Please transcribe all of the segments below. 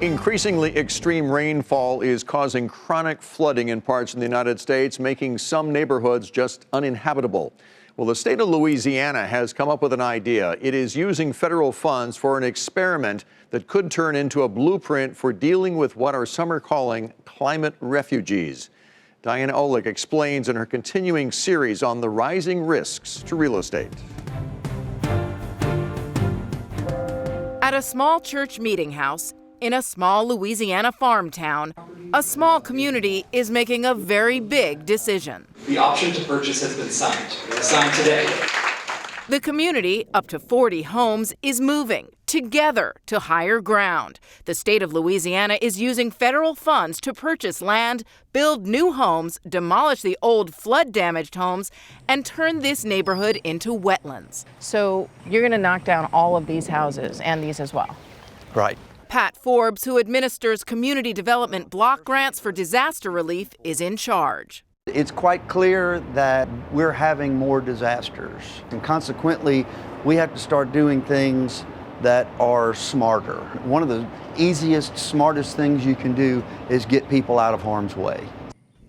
Increasingly extreme rainfall is causing chronic flooding in parts of the United States, making some neighborhoods just uninhabitable. Well, the state of Louisiana has come up with an idea. It is using federal funds for an experiment that could turn into a blueprint for dealing with what some are calling climate refugees. Diana Olick explains in her continuing series on the rising risks to real estate. At a small church meeting house in a small Louisiana farm town, a small community is making a very big decision. The option to purchase has been signed. It was signed today. The community, up to 40 homes, is moving together to higher ground. The state of Louisiana is using federal funds to purchase land, build new homes, demolish the old flood-damaged homes, and turn this neighborhood into wetlands. So you're going to knock down all of these houses and these as well? Right. Pat Forbes, who administers community development block grants for disaster relief, is in charge. It's quite clear that we're having more disasters, and consequently, we have to start doing things that are smarter. One of the easiest, smartest things you can do is get people out of harm's way.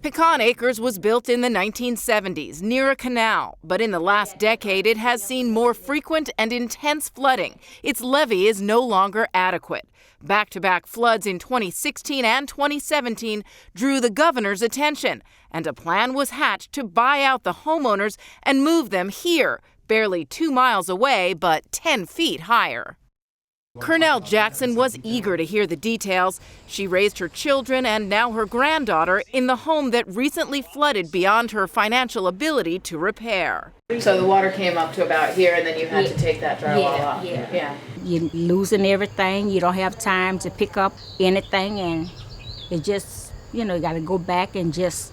Pecan Acres was built in the 1970s near a canal, but in the last decade it has seen more frequent and intense flooding. Its levee is no longer adequate. Back-to-back floods in 2016 and 2017 drew the governor's attention, and a plan was hatched to buy out the homeowners and move them here, barely 2 miles away, but 10 feet higher. Cornell Jackson was eager to hear the details. She raised her children and now her granddaughter in the home that recently flooded beyond her financial ability to repair. So the water came up to about here, and then you had to take that drywall off. Yeah. You're losing everything. You don't have time to pick up anything, and it just, you got to go back and just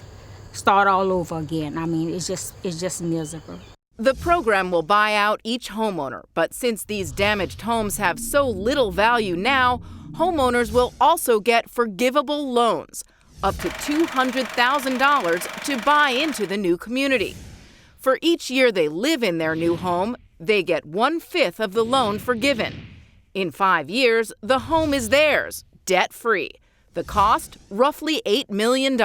start all over again. I mean, it's just miserable. The program will buy out each homeowner, but since these damaged homes have so little value now, homeowners will also get forgivable loans, up to $200,000 to buy into the new community. For each year they live in their new home, they get 1/5 of the loan forgiven. In 5 years, the home is theirs, debt-free. The cost, roughly $8 million.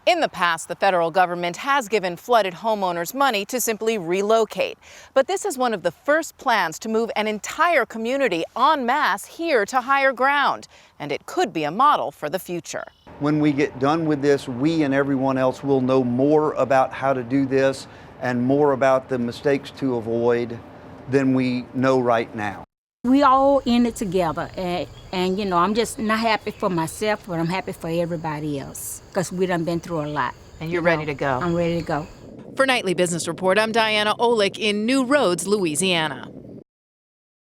In the past, the federal government has given flooded homeowners money to simply relocate. But this is one of the first plans to move an entire community en masse here to higher ground. And it could be a model for the future. When we get done with this, we and everyone else will know more about how to do this and more about the mistakes to avoid than we know right now. We all in it together, and I'm just not happy for myself, but I'm happy for everybody else, because we done been through a lot. And you're ready to go. I'm ready to go. For Nightly Business Report, I'm Diana Olick in New Roads, Louisiana.